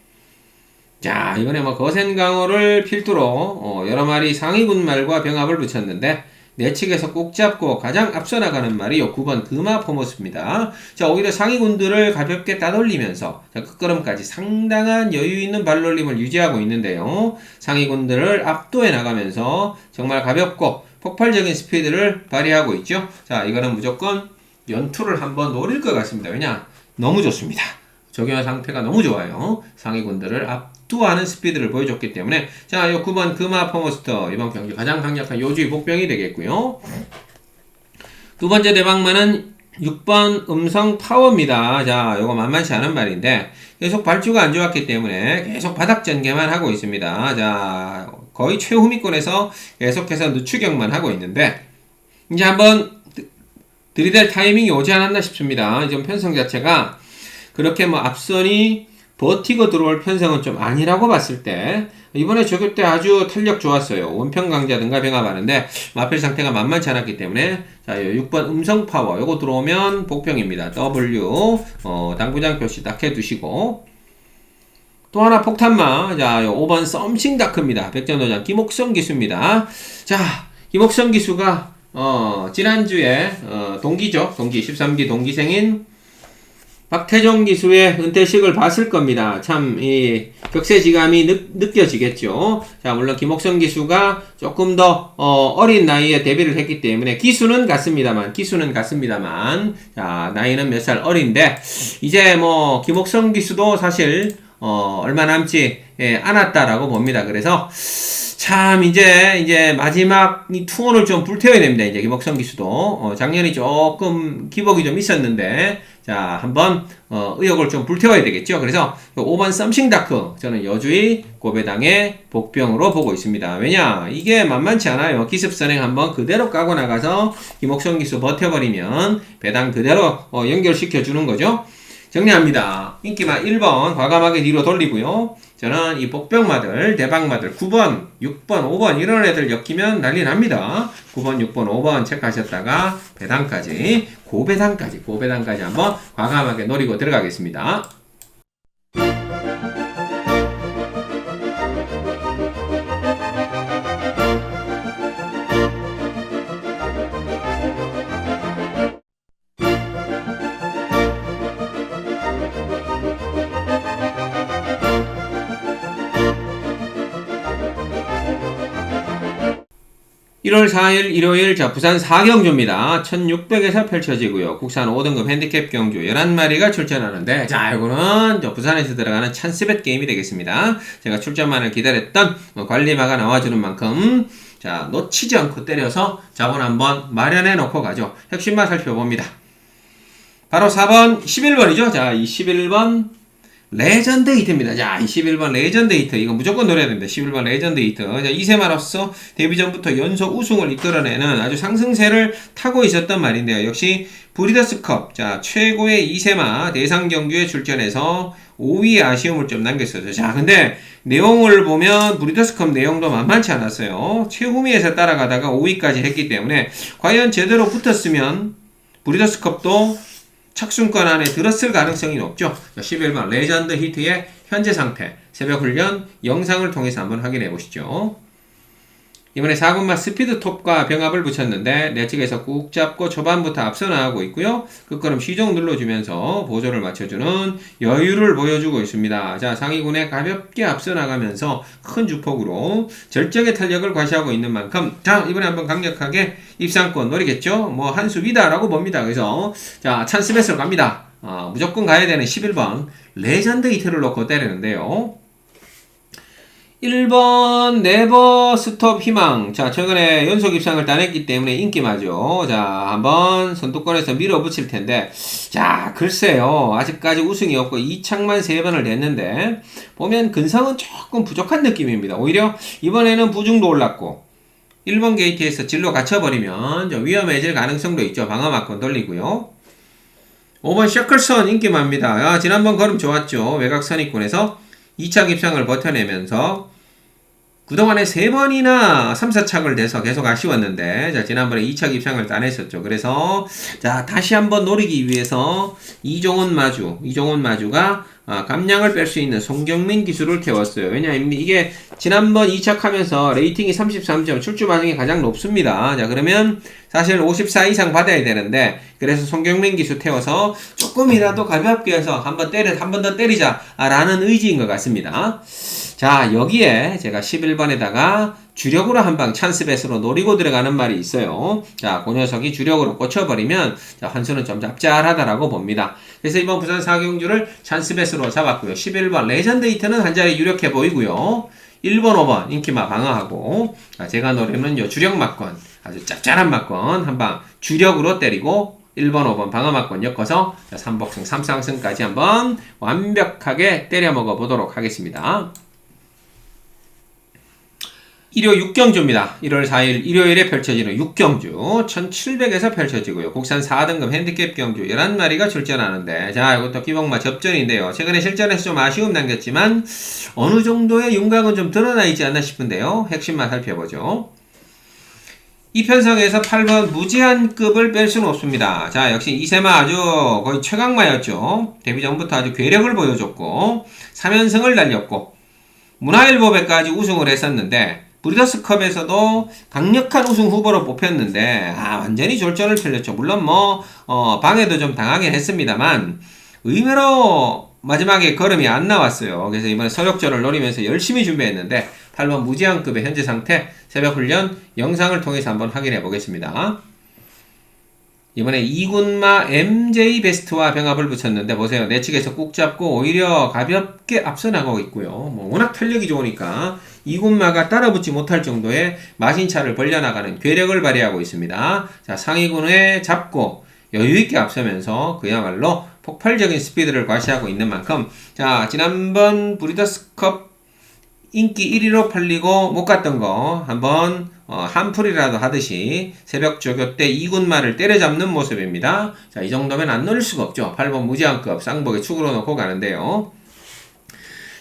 자, 이번에 거센 강호를 필두로 여러 마리 상위군 말과 병합을 붙였는데 내측에서 꼭 잡고 가장 앞서 나가는 말이 9번 금화 포머스입니다. 자, 오히려 상위군들을 가볍게 따돌리면서 끝걸음까지 상당한 여유 있는 발놀림을 유지하고 있는데요. 상위군들을 압도해 나가면서 정말 가볍고 폭발적인 스피드를 발휘하고 있죠. 자, 이거는 무조건 연투를 한번 노릴 것 같습니다. 왜냐? 너무 좋습니다. 적용 상태가 너무 좋아요. 상위군들을 압도하는 스피드를 보여줬기 때문에 자, 요 9번 금화 포머스터 이번 경기 가장 강력한 요주의 복병이 되겠고요. 두 번째 대박만은 6번 음성 파워입니다. 자, 요거 만만치 않은 말인데 계속 발주가 안 좋았기 때문에 계속 바닥 전개만 하고 있습니다. 자, 거의 최후미권에서 계속해서 늦추격만 하고 있는데 이제 한번 들이댈 타이밍이 오지 않았나 싶습니다. 좀 편성 자체가 그렇게 앞선이 버티고 들어올 편성은 좀 아니라고 봤을 때 이번에 저격 때 아주 탄력 좋았어요. 원평 강자든가 병합하는데 마필 상태가 만만치 않았기 때문에 자 6번 음성 파워 요거 들어오면 복병입니다. W 당구장 표시 딱 해두시고 또 하나 폭탄마 자 5번 썸씽 다크입니다. 백전도장 김옥성 기수입니다. 자 김옥성 기수가 지난주에 동기죠. 동기 13기 동기생인 박태종 기수의 은퇴식을 봤을 겁니다. 참, 격세지감이 느껴지겠죠. 자, 물론 김옥성 기수가 조금 더, 어린 나이에 데뷔를 했기 때문에, 기수는 같습니다만, 자, 나이는 몇 살 어린데, 이제 김옥성 기수도 사실, 얼마 남지 않았다라고 봅니다. 그래서, 참, 이제 마지막 이 투혼을 좀 불태워야 됩니다. 이제 김옥성 기수도. 작년이 조금 기복이 좀 있었는데, 자, 한번, 의욕을 좀 불태워야 되겠죠. 그래서, 5번 썸씽 다크, 저는 여주의 고배당의 복병으로 보고 있습니다. 왜냐? 이게 만만치 않아요. 기습선행 한번 그대로 까고 나가서, 김옥성 기수 버텨버리면, 배당 그대로, 연결시켜주는 거죠. 정리합니다. 인기마 1번 과감하게 뒤로 돌리고요. 저는 이 복병마들, 대박마들 9번, 6번, 5번 이런 애들 엮이면 난리 납니다. 9번, 6번, 5번 체크하셨다가 배당까지, 고배당까지 한번 과감하게 노리고 들어가겠습니다. 1월 4일 일요일 자 부산 4경주입니다. 1600에서 펼쳐지고요. 국산 5등급 핸디캡 경주 11마리가 출전하는데 자 이거는 부산에서 들어가는 찬스벳 게임이 되겠습니다. 제가 출전만을 기다렸던 관리마가 나와주는 만큼 자 놓치지 않고 때려서 자본 한번 마련해 놓고 가죠. 핵심만 살펴봅니다. 바로 4번 11번이죠. 자 이 11번 레전드 히트입니다. 자, 21번 레전드 히트. 이거 무조건 노려야 됩니다. 11번 레전드 히트. 자, 이세마로서 데뷔 전부터 연속 우승을 이끌어내는 아주 상승세를 타고 있었던 말인데요. 역시 브리더스컵. 자, 최고의 이세마 대상 경주에 출전해서 5위의 아쉬움을 좀 남겼어요. 자, 근데 내용을 보면 브리더스컵 내용도 만만치 않았어요. 최후미에서 따라가다가 5위까지 했기 때문에 과연 제대로 붙었으면 브리더스컵도 착순권 안에 들었을 가능성이 높죠. 11번 레전드 히트의 현재 상태 새벽 훈련 영상을 통해서 한번 확인해 보시죠. 이번에 4군마 스피드톱과 병합을 붙였는데 내측에서 꾹 잡고 초반부터 앞서 나가고 있고요. 끝걸음 시종 눌러주면서 보조를 맞춰주는 여유를 보여주고 있습니다. 자 상위군에 가볍게 앞서 나가면서 큰 주폭으로 절정의 탄력을 과시하고 있는 만큼 자 이번에 한번 강력하게 입상권 노리겠죠. 뭐 한 수 위다라고 봅니다. 그래서 자 찬스뱃으로 갑니다. 무조건 가야 되는 11번 레전드 히트를 놓고 때리는데요. 1번 네버 스톱 희망. 자, 최근에 연속 입상을 따냈기 때문에 인기마죠. 자, 한번 선두권에서 밀어붙일 텐데. 자, 글쎄요. 아직까지 우승이 없고 2착만 3번을 냈는데, 보면 근성은 조금 부족한 느낌입니다. 오히려 이번에는 부중도 올랐고, 1번 게이트에서 진로 갇혀버리면 좀 위험해질 가능성도 있죠. 방어막권 돌리고요. 5번 셔클선 인기마입니다. 지난번 걸음 좋았죠. 외곽 선입군에서 2착 입상을 버텨내면서 그동안에 3번이나 3, 4착을 돼서 계속 아쉬웠는데 자 지난번에 2착 입상을 따냈었죠. 그래서 자 다시 한번 노리기 위해서 이종훈 마주가 감량을 뺄 수 있는 송경민 기술을 태웠어요. 왜냐하면 이게 지난번 2착하면서 레이팅이 33점 출주 반응이 가장 높습니다. 자 그러면 사실 54 이상 받아야 되는데 그래서 송경민 기술 태워서 조금이라도 가볍게 해서 한 번 더 때리자 라는 의지인 것 같습니다. 자 여기에 제가 11번에다가 주력으로 한방 찬스뱃으로 노리고 들어가는 말이 있어요. 자, 그 녀석이 주력으로 꽂혀버리면 자, 환수는 좀 짭짤하다라고 봅니다. 그래서 이번 부산 4경주를 찬스뱃으로 잡았고요. 11번 레전드 히트는 한 자리 유력해 보이고요. 1번, 5번 인기마 방어하고 자, 제가 노리는 요 주력 막권 아주 짭짤한 막권 한방 주력으로 때리고 1번, 5번 방어막권 엮어서 3복승, 3상승까지 한번 완벽하게 때려 먹어 보도록 하겠습니다. 일요 6경주입니다. 1월 4일 일요일에 펼쳐지는 6경주 1700에서 펼쳐지고요. 국산 4등급 핸디캡 경주 11마리가 출전하는데 자 이것도 기복마 접전인데요. 최근에 실전에서 좀 아쉬움 남겼지만 어느 정도의 윤곽은 좀 드러나 있지 않나 싶은데요. 핵심만 살펴보죠. 이 편성에서 8번 무제한급을 뺄 수는 없습니다. 자 역시 이세마 아주 거의 최강마였죠. 데뷔 전부터 아주 괴력을 보여줬고 3연승을 날렸고 문화일보배까지 우승을 했었는데 브리더스컵에서도 강력한 우승 후보로 뽑혔는데 완전히 졸전을 펼렸죠. 물론 방해도 좀 당하긴 했습니다만 의외로 마지막에 걸음이 안 나왔어요. 그래서 이번에 서력전을 노리면서 열심히 준비했는데 8번 무제한급의 현재 상태 새벽 훈련 영상을 통해서 한번 확인해 보겠습니다. 이번에 2군마 MJ 베스트와 병합을 붙였는데 보세요. 내측에서 꾹 잡고 오히려 가볍게 앞서 나가고 있고요. 워낙 탄력이 좋으니까 2군마가 따라붙지 못할 정도의 마신차를 벌려나가는 괴력을 발휘하고 있습니다. 자, 상위군에 잡고 여유있게 앞서면서 그야말로 폭발적인 스피드를 과시하고 있는 만큼 자, 지난번 브리더스컵 인기 1위로 팔리고 못 갔던 거 한번 한풀이라도 하듯이 새벽 조교 때 2군마를 때려잡는 모습입니다. 자, 이 정도면 안 노릴 수가 없죠. 8번 무제한급 쌍복에 축으로 놓고 가는데요.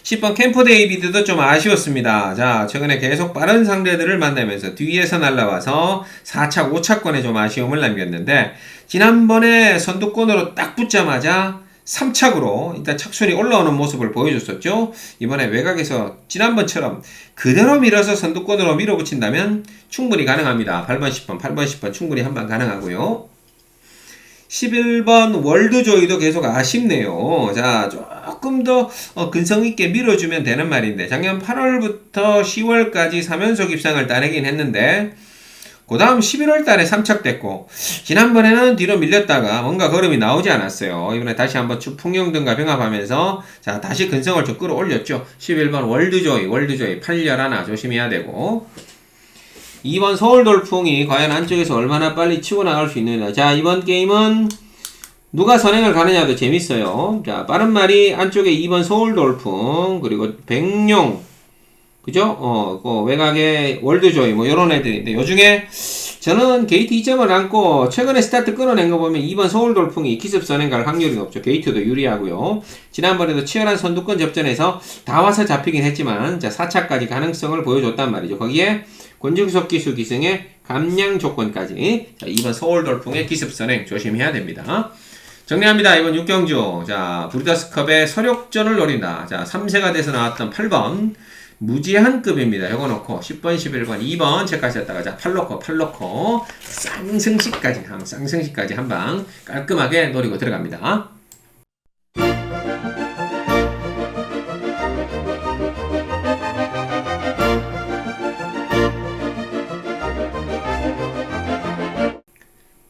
10번 캠프 데이비드도 좀 아쉬웠습니다. 자, 최근에 계속 빠른 상대들을 만나면서 뒤에서 날라와서 4착, 5착권에 좀 아쉬움을 남겼는데 지난번에 선두권으로 딱 붙자마자 3착으로 일단 착순이 올라오는 모습을 보여줬었죠. 이번에 외곽에서 지난번처럼 그대로 밀어서 선두권으로 밀어붙인다면 충분히 가능합니다. 8번, 10번 충분히 한방 가능하고요. 11번 월드조이도 계속 아쉽네요. 자, 조금 더 근성있게 밀어주면 되는 말인데 작년 8월부터 10월까지 3연속 입상을 따내긴 했는데 그 다음 11월 달에 3착됐고, 지난번에는 뒤로 밀렸다가 뭔가 걸음이 나오지 않았어요. 이번에 다시 한번 풍경등과 병합하면서, 자, 다시 근성을 좀 끌어올렸죠. 11번 월드조이, 8열1 조심해야 되고, 2번 서울돌풍이 과연 안쪽에서 얼마나 빨리 치고 나갈 수 있느냐. 자, 이번 게임은 누가 선행을 가느냐도 재밌어요. 자, 빠른 말이 안쪽에 2번 서울돌풍, 그리고 백룡, 그죠? 그 외곽에 월드조이, 뭐, 요런 애들인데, 요 중에, 저는 게이트 2점을 안고, 최근에 스타트 끊어낸 거 보면 2번 서울돌풍이 기습 선행 갈 확률이 높죠. 게이트도 유리하고요. 지난번에도 치열한 선두권 접전에서 다 와서 잡히긴 했지만, 자, 4차까지 가능성을 보여줬단 말이죠. 거기에, 권중석 기수 기승의 감량 조건까지. 자, 2번 서울돌풍의 기습 선행 조심해야 됩니다. 정리합니다. 이번 6경주. 자, 브리더스컵의 서력전을 노린다. 자, 3세가 돼서 나왔던 8번. 무제한급입니다. 이거 놓고 10번, 11번, 2번 체크하셨다가 자, 팔 놓고 쌍승시까지 한 방 깔끔하게 노리고 들어갑니다.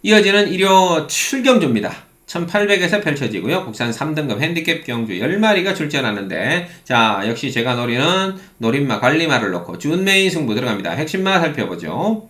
이어지는 일요 7경주입니다. 1800에서 펼쳐지고요. 국산 3등급 핸디캡 경주 10마리가 출전하는데, 자, 역시 제가 노리는 노린마, 관리마를 놓고 준메인 승부 들어갑니다. 핵심마 살펴보죠.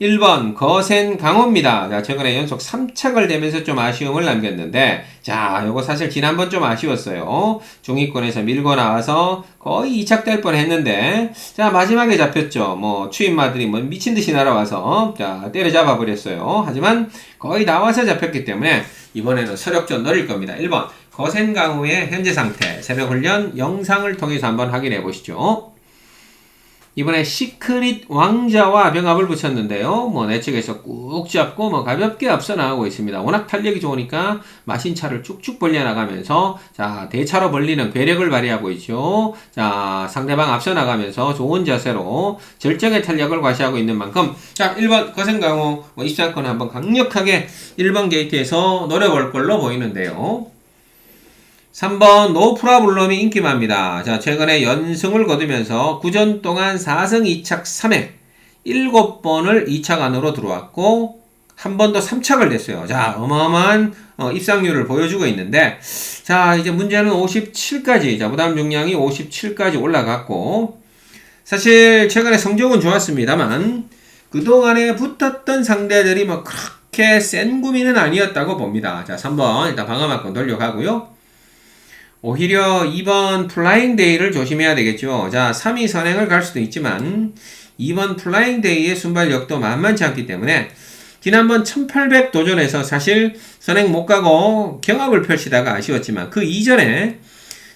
1번 거센 강호입니다. 자, 최근에 연속 3착을 되면서 좀 아쉬움을 남겼는데, 자, 요거 사실 지난번 좀 아쉬웠어요. 중위권에서 밀고 나와서 거의 2착 될 뻔 했는데, 자, 마지막에 잡혔죠. 뭐 추임마들이 뭐 미친듯이 날아와서 자, 때려잡아 버렸어요. 하지만 거의 나와서 잡혔기 때문에 이번에는 서력전 노릴 겁니다. 1번 거센 강호의 현재 상태 새벽 훈련 영상을 통해서 한번 확인해 보시죠. 이번에 시크릿 왕자와 병합을 붙였는데요. 뭐 내측에서 꾹 잡고 뭐 가볍게 앞서 나가고 있습니다. 워낙 탄력이 좋으니까 마신차를 쭉쭉 벌려나가면서 자, 대차로 벌리는 괴력을 발휘하고 있죠. 자, 상대방 앞서 나가면서 좋은 자세로 절정의 탄력을 과시하고 있는 만큼, 자, 1번 거센강호 뭐 입장권을 한번 강력하게 1번 게이트에서 노려볼 걸로 보이는데요. 3번 노프라블럼이 인기만입니다. 자, 최근에 연승을 거두면서 9전 동안 4승 2착 3회 7번을 2착 안으로 들어왔고 한 번 더 3착을 냈어요. 자, 어마어마한 입상률을 보여주고 있는데, 자, 이제 문제는 57까지, 자, 부담 중량이 57까지 올라갔고, 사실 최근에 성적은 좋았습니다만 그동안에 붙었던 상대들이 뭐 그렇게 센 구미는 아니었다고 봅니다. 자, 3번 일단 방어막권 돌려가고요. 오히려 2번 플라잉데이를 조심해야 되겠죠. 자, 3위 선행을 갈 수도 있지만 2번 플라잉데이의 순발력도 만만치 않기 때문에 지난번 1800 도전에서 사실 선행 못 가고 경합을 펼치다가 아쉬웠지만 그 이전에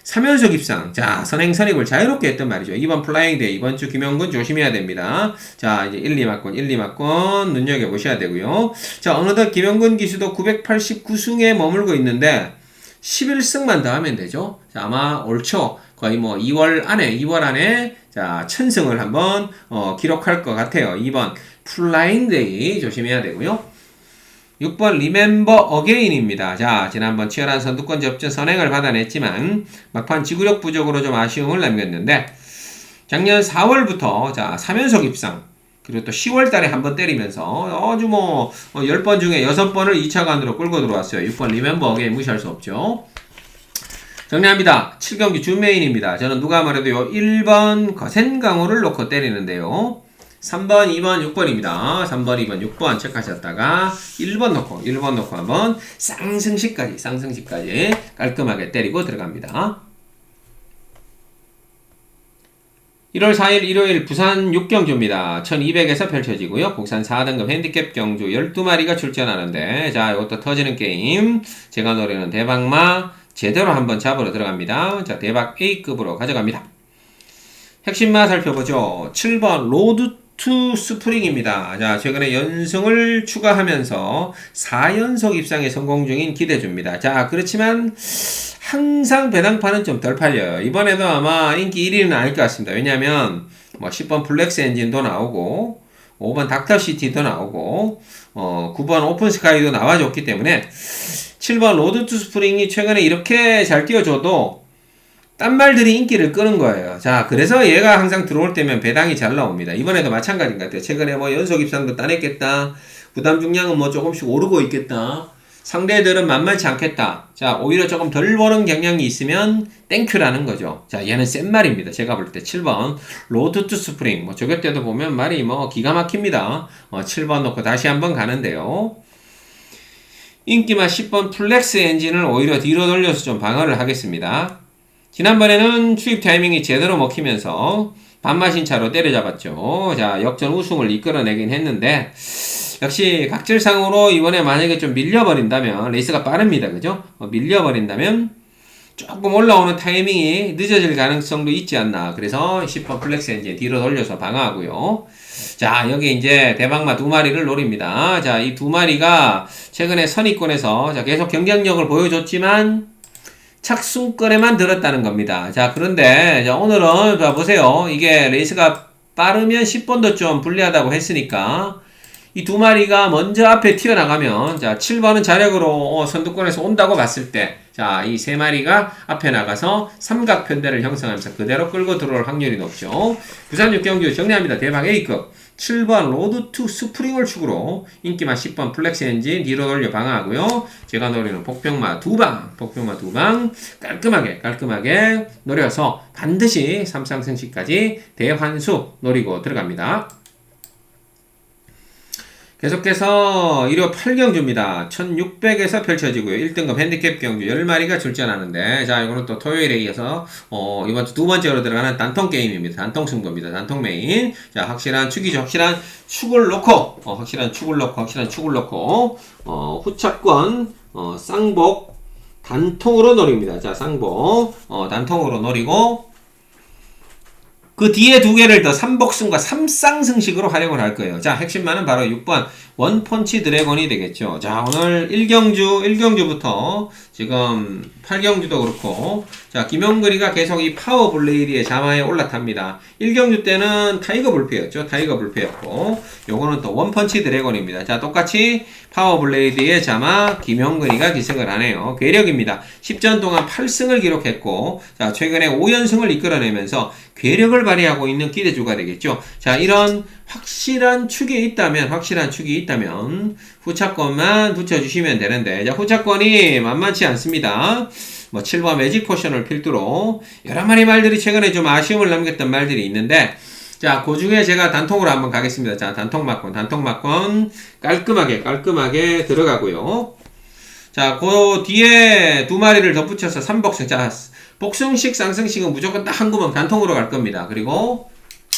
3연속 입상, 자, 선행 선입을 자유롭게 했단 말이죠. 2번 플라잉데이, 이번 주 김영근 조심해야 됩니다. 자, 이제 1, 2막권 눈여겨보셔야 되고요. 자, 어느덧 김영근 기수도 989승에 머물고 있는데 11승만 더 하면 되죠. 자, 아마 올 초 거의 뭐 2월 안에 자, 1000승을 한번 기록할 것 같아요. 2번 플라잉데이 조심해야 되고요. 6번 리멤버 어게인입니다. 자, 지난번 치열한 선두권 접전 선행을 받아냈지만 막판 지구력 부족으로 좀 아쉬움을 남겼는데, 작년 4월부터 자, 3연속 입상, 그리고 또 10월 달에 한번 때리면서 아주 뭐 10번 중에 6번을 2차관으로 끌고 들어왔어요. 6번 리멤버 어게인 무시할 수 없죠. 정리합니다. 7경기 준메인입니다. 저는 누가 말해도 요 1번 거센강호를 놓고 때리는데요. 3번, 2번, 6번입니다. 3번, 2번, 6번 체크하셨다가 1번 놓고 한번 쌍승시까지 깔끔하게 때리고 들어갑니다. 1월 4일 일요일 부산 6경주입니다. 1200에서 펼쳐지고요. 국산 4등급 핸디캡 경주 12마리가 출전하는데, 자, 이것도 터지는 게임. 제가 노리는 대박마 제대로 한번 잡으러 들어갑니다. 자, 대박 A급으로 가져갑니다. 핵심마 살펴보죠. 7번 로드 투 스프링입니다. 자, 최근에 연승을 추가하면서 4연속 입상에 성공 중인 기대주입니다. 자, 그렇지만 항상 배당판은 좀 덜 팔려요. 이번에도 아마 인기 1위는 아닐 것 같습니다. 왜냐면 뭐 10번 플렉스 엔진도 나오고 5번 닥터시티도 나오고 9번 오픈스카이도 나와줬기 때문에 7번 로드 투 스프링이 최근에 이렇게 잘 뛰어줘도 딴 말들이 인기를 끄는 거예요. 자, 그래서 얘가 항상 들어올 때면 배당이 잘 나옵니다. 이번에도 마찬가지인 것 같아요. 최근에 뭐 연속 입상도 따냈겠다. 부담 중량은 뭐 조금씩 오르고 있겠다. 상대들은 만만치 않겠다. 자, 오히려 조금 덜 보는 경향이 있으면 땡큐라는 거죠. 자, 얘는 센 말입니다. 제가 볼 때 7번 로드 투 스프링. 뭐 저격 때도 보면 말이 뭐 기가 막힙니다. 7번 놓고 다시 한번 가는데요. 인기맛 10번 플렉스 엔진을 오히려 뒤로 돌려서 좀 방어를 하겠습니다. 지난번에는 추입 타이밍이 제대로 먹히면서 반마신차로 때려잡았죠. 자, 역전 우승을 이끌어내긴 했는데 역시 각질상으로 이번에 만약에 좀 밀려버린다면 레이스가 빠릅니다. 그죠? 밀려버린다면 조금 올라오는 타이밍이 늦어질 가능성도 있지 않나. 그래서 10번 플렉스 엔진 뒤로 돌려서 방어하고요. 자, 여기 이제 대방마 두 마리를 노립니다. 자, 이 두 마리가 최근에 선의권에서 자, 계속 경쟁력을 보여줬지만 착순권에만 들었다는 겁니다. 자, 그런데 자, 오늘은 자, 보세요. 이게 레이스가 빠르면 10번도 좀 불리하다고 했으니까 이 두 마리가 먼저 앞에 튀어나가면 자, 7번은 자력으로 선두권에서 온다고 봤을 때 자, 이 세 마리가 앞에 나가서 삼각 편대를 형성하면서 그대로 끌고 들어올 확률이 높죠. 부산 6경주 정리합니다. 대박 A급 7번 로드 투 스프링을 축으로 인기맛 10번 플렉스 엔진 뒤로 돌려 방어하고요. 제가 노리는 복병마 두 방 깔끔하게 노려서 반드시 삼상승시까지 대환수 노리고 들어갑니다. 계속해서 일요 8경주입니다. 1600에서 펼쳐지고요. 1등급 핸디캡 경주 10마리가 출전하는데 자, 이거는 또 토요일에 이어서 이번 주 두 번째로 들어가는 단통 게임입니다. 단통 승부입니다. 단통 메인. 자, 확실한 축이죠. 확실한 축을 놓고 후차권 쌍복 단통으로 노립니다. 자, 쌍복 단통으로 노리고 그 뒤에 두 개를 더 삼복승과 삼쌍승식으로 활용을 할 거예요. 자, 핵심만은 바로 6번 원펀치 드래곤이 되겠죠. 자, 오늘 1경주부터 지금 8경주도 그렇고 자, 김용근이가 계속 이 파워 블레이드의 자마에 올라탑니다. 1경주 때는 타이거 불패였고 요거는 또 원펀치 드래곤입니다. 자, 똑같이 파워 블레이드의 자마 김용근이가 기승을 하네요. 괴력입니다. 10전 동안 8승을 기록했고 자, 최근에 5연승을 이끌어내면서 괴력을 발휘하고 있는 기대주가 되겠죠. 자, 이런 확실한 축이 있다면 후차권만 붙여주시면 되는데 자, 후차권이 만만치 않습니다. 뭐 7번 매직 포션을 필두로 여러 마리 말들이 최근에 좀 아쉬움을 남겼던 말들이 있는데 자, 그 중에 제가 단통으로 한번 가겠습니다. 자, 단통막권 깔끔하게 들어가고요. 자, 그 뒤에 두 마리를 덧붙여서 3복승. 자, 복승식, 쌍승식은 무조건 딱 한 구멍 단통으로 갈 겁니다. 그리고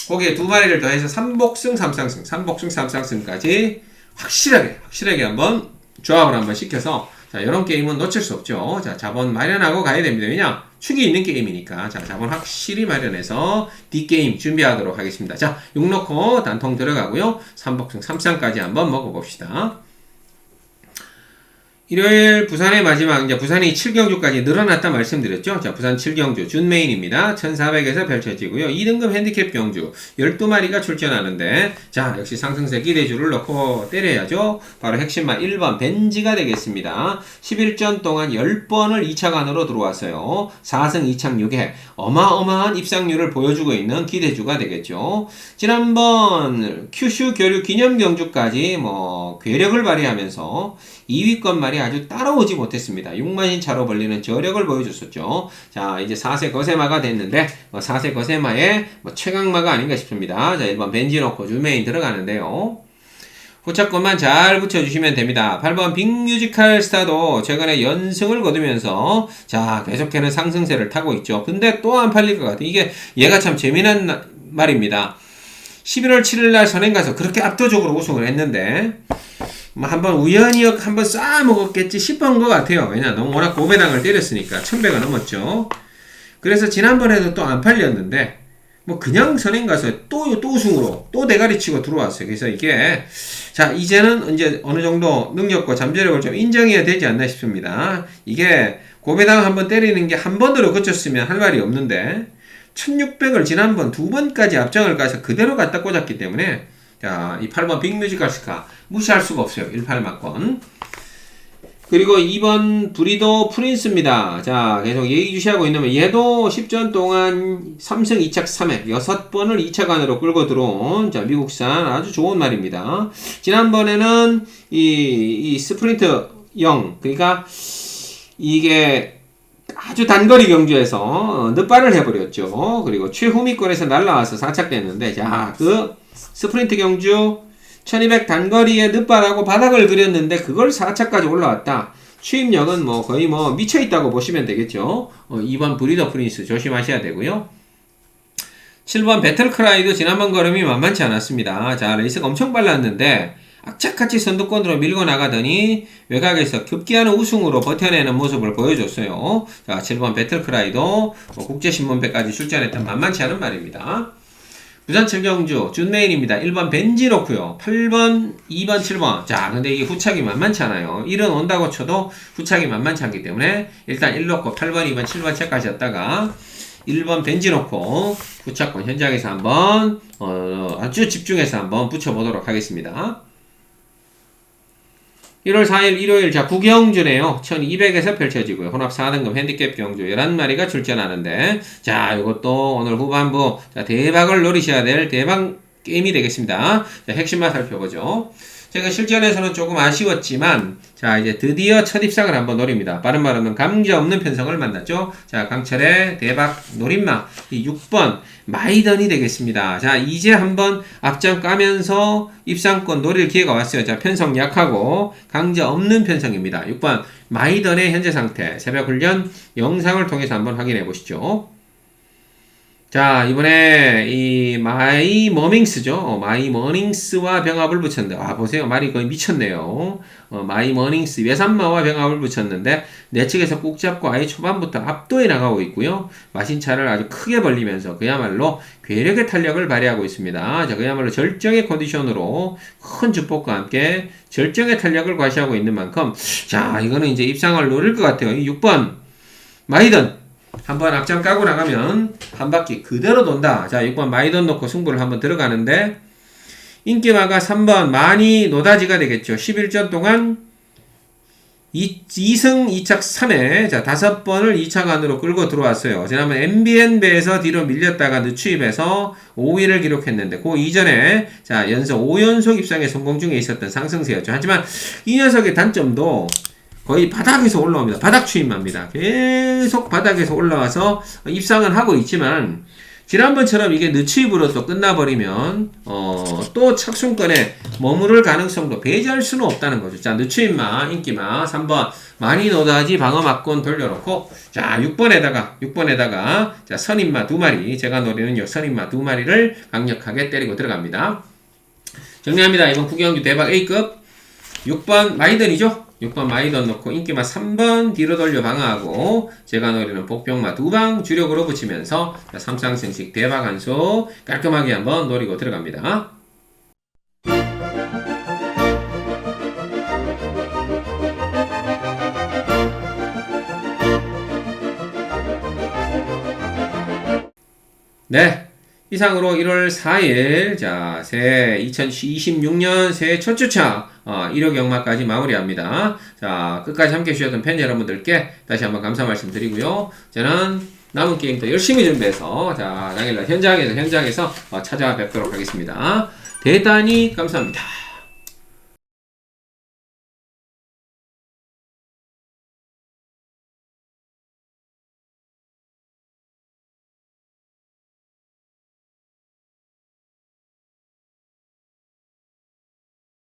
거기에 두 마리를 더해서 3복승, 3쌍승까지 확실하게 한번 조합을 한번 시켜서 자, 이런 게임은 놓칠 수 없죠. 자, 자본 마련하고 가야 됩니다. 왜냐? 축이 있는 게임이니까. 자, 자본 확실히 마련해서 D게임 준비하도록 하겠습니다. 자, 6 넣고 단통 들어가고요. 3복승, 3쌍까지 한번 먹어봅시다. 일요일 부산의 마지막 이제 부산이 7경주까지 늘어났다 말씀드렸죠. 자, 부산 7경주 준메인입니다. 1400에서 펼쳐지고요. 2등급 핸디캡 경주 12마리가 출전하는데 자, 역시 상승세 기대주를 넣고 때려야죠. 바로 핵심만 1번 벤지가 되겠습니다. 11전 동안 10번을 2차관으로 들어왔어요. 4승 2착 6회 어마어마한 입상률을 보여주고 있는 기대주가 되겠죠. 지난번 큐슈 교류 기념 경주까지 뭐 괴력을 발휘하면서 2위권 말이 아주 따라오지 못했습니다. 6만인 차로 벌리는 저력을 보여줬었죠. 자, 이제 4세 거세마가 됐는데 4세 거세마의 최강마가 아닌가 싶습니다. 자, 1번 벤지 넣고 주메인 들어가는데요. 후차권만 잘 붙여주시면 됩니다. 8번 빅뮤지컬 스타도 최근에 연승을 거두면서 자, 계속해서 상승세를 타고 있죠. 근데 또 안 팔릴 것 같아요. 이게 얘가 참 재미난 말입니다. 11월 7일날 선행 가서 그렇게 압도적으로 우승을 했는데 한번 우연히 한번 쌓아먹었겠지 싶은 것 같아요. 왜냐, 너무 워낙 고배당을 때렸으니까 1000배가 넘었죠. 그래서 지난번에도 또 안 팔렸는데 뭐 그냥 선행 가서 또 우승으로 또 대가리 치고 들어왔어요. 그래서 이게 자, 이제는 이제 어느 정도 능력과 잠재력을 좀 인정해야 되지 않나 싶습니다. 이게 고배당 한번 때리는 게 한 번으로 그쳤으면 할 말이 없는데 1600을 지난번 두 번까지 앞장을 가서 그대로 갖다 꽂았기 때문에 자, 이 8번 빅뮤지컬 스카 무시할 수가 없어요. 18막권. 그리고 2번 브리도 프린스입니다. 자, 계속 예의주시하고 있는 얘도 10전 동안 3승 2착 3회 6번을 2차관으로 끌고 들어온 자, 미국산 아주 좋은 말입니다. 지난번에는 이 스프린트 0 그러니까 이게 아주 단거리 경주에서 늦발을 해버렸죠. 그리고 최후미권에서 날라와서 4착 됐는데 자, 그 스프린트 경주 1200 단거리에 늦발하고 바닥을 그렸는데 그걸 4차까지 올라왔다. 추임력은 뭐 거의 뭐 미쳐있다고 보시면 되겠죠. 2번 브리더 프린스 조심하셔야 되고요. 7번 배틀크라이도 지난번 걸음이 만만치 않았습니다. 자, 레이스가 엄청 빨랐는데 악착같이 선두권으로 밀고 나가더니 외곽에서 급기야는 우승으로 버텨내는 모습을 보여줬어요. 자, 7번 배틀크라이도 국제신문배까지 출전했던 만만치 않은 말입니다. 부산 칠경주 준메인입니다. 1번 벤지로고요. 8번, 2번, 7번. 자, 근데 이게 후착이 만만치 않아요. 1은 온다고 쳐도 후착이 만만치 않기 때문에 일단 1 놓고 8번, 2번, 7번 체크하셨다가 1번 벤지 놓고 후착권 현장에서 한번 아주 집중해서 한번 붙여보도록 하겠습니다. 1월 4일 일요일 자 구경주네요. 1200에서 펼쳐지고요. 혼합 4등급 핸디캡 경주 11마리가 출전하는데 자 이것도 오늘 후반부 자 대박을 노리셔야 될 대박 게임이 되겠습니다. 자 핵심만 살펴보죠. 제가 실전에서는 조금 아쉬웠지만 자 이제 드디어 첫 입상을 한번 노립니다. 빠른 말하면 감기 없는 편성을 만났죠. 자 강철의 대박 노림마 이 6번 마이던이 되겠습니다. 자 이제 한번 앞장 까면서 입상권 노릴 기회가 왔어요. 자 편성 약하고 강제 없는 편성입니다. 6번 마이던의 현재 상태 새벽 훈련 영상을 통해서 한번 확인해 보시죠. 자 이번에 이 마이 머밍스죠. 마이 머닝스와 병합을 붙였는데 아 보세요 말이 거의 미쳤네요. 마이 머닝스 외산마와 병합을 붙였는데 내측에서 꾹 잡고 아예 초반부터 압도해 나가고 있고요. 마신차를 아주 크게 벌리면서 그야말로 괴력의 탄력을 발휘하고 있습니다. 자 그야말로 절정의 컨디션으로 큰 주폭과 함께 절정의 탄력을 과시하고 있는 만큼 자 이거는 이제 입상을 노릴 것 같아요. 이 6번 마이던 한번 앞장 까고 나가면 한 바퀴 그대로 돈다. 자 6번 마이던 놓고 승부를 한번 들어가는데 인기마가 3번 많이 노다지가 되겠죠. 11전 동안 2승 2착 3회 자 5번을 2차관으로 끌고 들어왔어요. 지난번 MBN배에서 뒤로 밀렸다가 늦추입해서 5위를 기록했는데 그 이전에 자 연속 5연속 입상에 성공 중에 있었던 상승세였죠. 하지만 이 녀석의 단점도 거의 바닥에서 올라옵니다. 바닥 추임합니다. 계속 바닥에서 올라와서 입상은 하고 있지만 지난번처럼 이게 늦추입으로 또 끝나버리면 또 착순권에 머무를 가능성도 배제할 수는 없다는 거죠. 자 늦추입마 인기마 3번 많이 노다지 방어막권 돌려놓고 자 6번에다가 자 선임마 2마리 제가 노리는 요 선임마 2마리를 강력하게 때리고 들어갑니다. 정리합니다. 이번 구경주 대박 A급 6번 마이던이죠. 6번 마이던 넣고 인기마 3번 뒤로 돌려 방어하고 제가 노리는 복병마 2방 주력으로 붙이면서 3상승식 대박 한수 깔끔하게 한번 노리고 들어갑니다. 네. 이상으로 1월 4일 자 새해 2026년 새해 첫 주차 1호 경마까지 마무리합니다. 자 끝까지 함께 해주셨던 팬 여러분들께 다시 한번 감사 말씀드리고요. 저는 남은 게임 더 열심히 준비해서 자 당일날 현장에서 찾아뵙도록 하겠습니다. 대단히 감사합니다.